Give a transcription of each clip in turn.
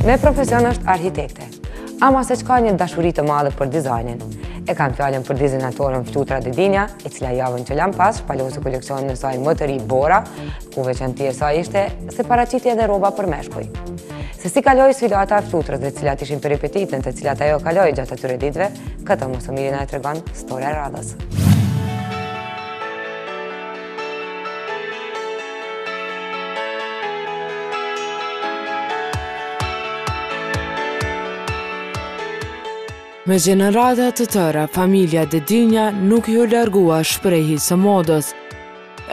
Me profesion është arhitekte, ama se ka një dashuri të madhe për dizajnin. E kam fjallën për dizajnatorën Flutura Dedinja, e cila javën që lam pas shpalosi koleksionin e saj më të ri Bora, ku veçantia e saj ishte se paraqiti edhe rroba për meshkuj. Se si kaloi sfilata e Fluturës dhe cilat ishin peripetitën të cilat ajo kaloi gjatë atyre ditëve, këtë mos o miri na e tregon Storia e radhës. Me gjenerata të tëra, familja Dedinja nuk ju largua shprehjes së modës.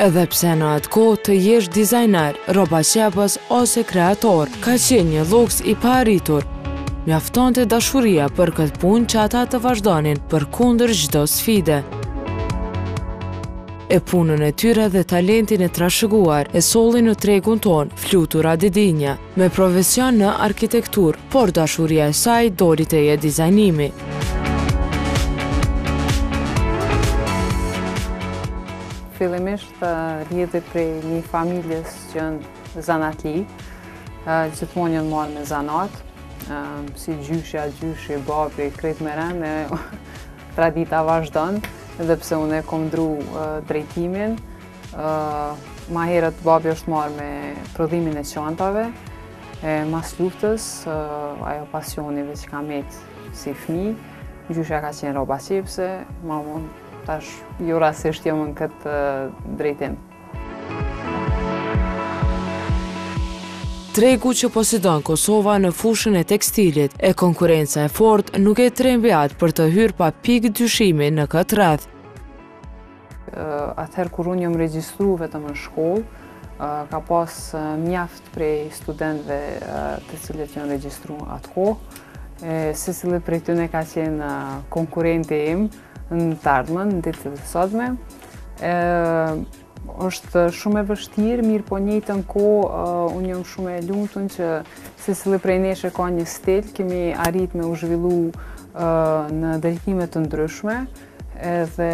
Edhe pse në atë kohë të jesh dizajner, rrobaçepës ose kreator, ka qenë një luks i paarritur. Mjaftonte dashuria për këtë punë që ata të vazhdonin përkundër çdo sfide. E punën e tyre dhe talentin e trashëguar e solli në tregun ton Flutura Dedinja, me profesion në arkitektur, por dashuria e saj doli teje dizajnimi. Fillimisht rrjedhi prej një familjes që në zanatli, gjithmonë janë marrë me zanat, si gjyshi, babi, krejt me rënë, tradita vazhdon. Edhe pse unë e kom ndru drejtimin, ma herët babi është marrë me prodhimin e çantave, mas luftës, ajo pasioni që kam metë si fëmijë, gjysha ka qenë rrobaçepse, mamon tash jo rastisht jam në këtë drejtim. Tregu që posedon Kosova në fushën e tekstilit e konkurenca e fortë nuk e trembi atë për të hyrë pa pikë dyshimi në këtë rreth. Atëherë kur unë jam regjistru vetëm në shkollë, ka pas mjaft prej studentëve të cilët janë regjistru atë kohë. Secili prej tyre ka qenë konkurrenti im në të ardhmen, në ditët e sotme. Është shumë e vështirë, mirë po njëjtën kohë unë jam shumë e lumtur që secili prej nesh ka një stil, kemi arrit me u zhvillu në drejtime të ndryshme, edhe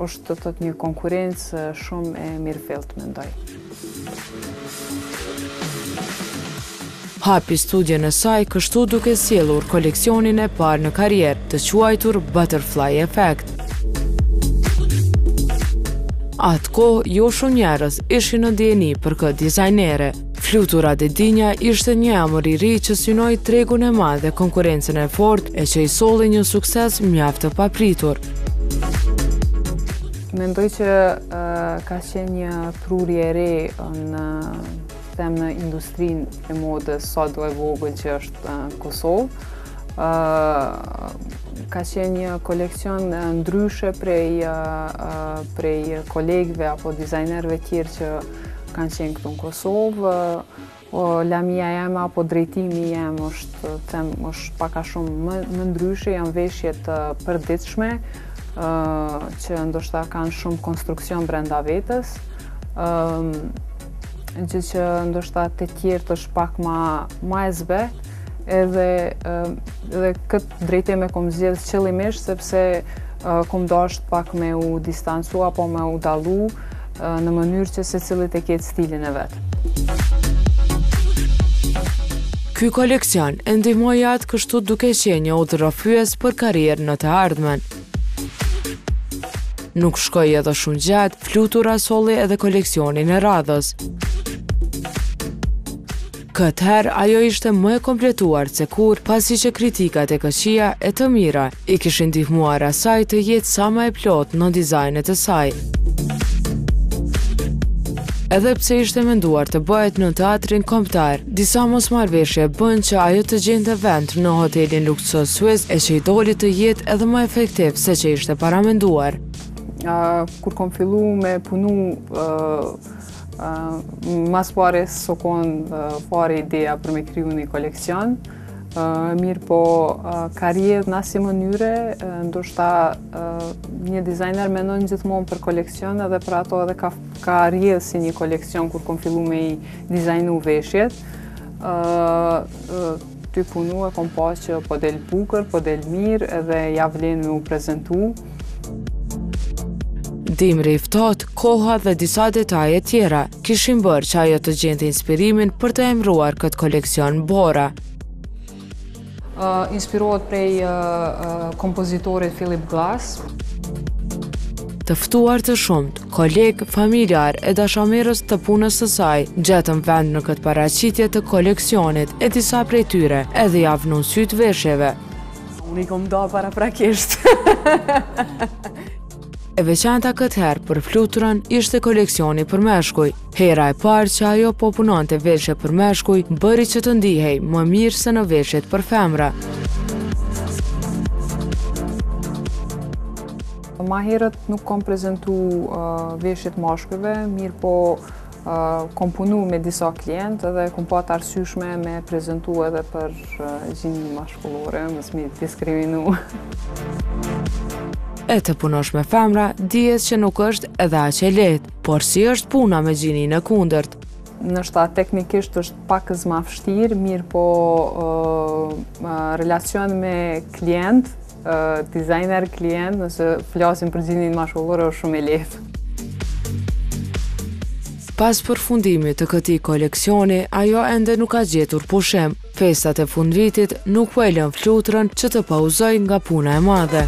është të thotë një konkurrencë shumë e mirëfillt mendoj. Hapi studien e saj kështu duke sjellur koleksionin e parë në karrierë, të quajtur Butterfly Effect. Atë kohë, jo shumë njerëz ishin në dieni për këtë dizajnere. Flutura Dedinja ishte një emër i ri që synoi tregun e madh dhe konkurrencën e fortë e që i solli një sukses mjaft të papritur. Mendoj që ka qenë një prurje e re në industrinë e modës sa do e vogël që është në Kosovë. Ka qenë një koleksion ndryshe prej kolegëve apo dizajnerëve tjerë që kanë qenë këtu në Kosovë. Lamia jeme apo drejtimi jem është pak a shumë më ndryshe, janë veshje të përditshme që ndoshta kanë shumë konstruksion brenda vetës. Gjë që ndoshta të tjerët është pak ma e zbet. Edhe këtë drejtim e kom zgjedh qëllimisht sepse kom dashur pak me u distancu apo me u dallu në mënyrë që secili të ketë stilin e vet. Ky koleksion e ndihmoi atë kështu duke qenë një udhërrofyes për karrierën në të ardhmen. Nuk shkoi edhe shumë gjatë, Flutura solli edhe koleksionin e radhës. Këtë herë ajo ishte më e kompletuar se kur, pasi që kritikat e këqija e të mira i kishin ndihmuar asaj të jetë sa më e plotë në dizajnet e saj. Edhe pse ishte menduar të bëhet në teatrin kombëtar, disa mosmarrveshje bën që ajo të gjente vend në hotelin luksoz suez e që i doli të jetë edhe më efektiv se që ishte paramenduar. Kur kom fillu me punu mas pare s'o konë fare ideja për me kriju një koleksion, mirë po karrierë në asnjë mënyre, ndoshta një dizajner menon gjithmonë për koleksion edhe për ato edhe ka rrjedhë si një koleksion kur kom fillu me i dizajnu veshjet. Ty punu e kom pas që po del bukur, po del mirë edhe ja vlen me u prezentu. dimri i ftohtë, koha dhe disa detaje tjera kishin bërë që ajo të gjente inspirimin për të emëruar këtë koleksion Bora. Inspirohet prej kompozitorit Philip Glass. Të ftuar të shumt, kolegë, familjar e dashamirës të punës së saj, gjetën vend në këtë paraqitje të koleksionit e disa prej tyre edhe javnun sytë veshjeve. Unë i kom da para prakisht. E veçanta këtë herë për fluturën ishte koleksioni për meshkuj. Hera e parë që ajo po punonte veshje për meshkuj, bëri që të ndihej më mirë se në veshjet për femra. Ma herët nuk kom prezentu veshjet mashkujve, mirë po kom punu me disa klientë edhe kom pat arsyeshme me prezentu edhe për gjinjë mashkullore, mos mi diskriminu. E të punosh me femra, dihet që nuk është edhe aq e lehtë, por si është puna me gjinin e kundërt. Nështë teknikisht është pak ma vështirë, mirë po relacion me klient, dizajner klient, nëse flasim për gjinin mashkullore, është shumë e lehtë. Pas përfundimit të këtij koleksioni, ajo ende nuk ka gjetur pushim. Festat e fundvitit nuk po e lën fluturën që të pauzojë nga puna e madhe.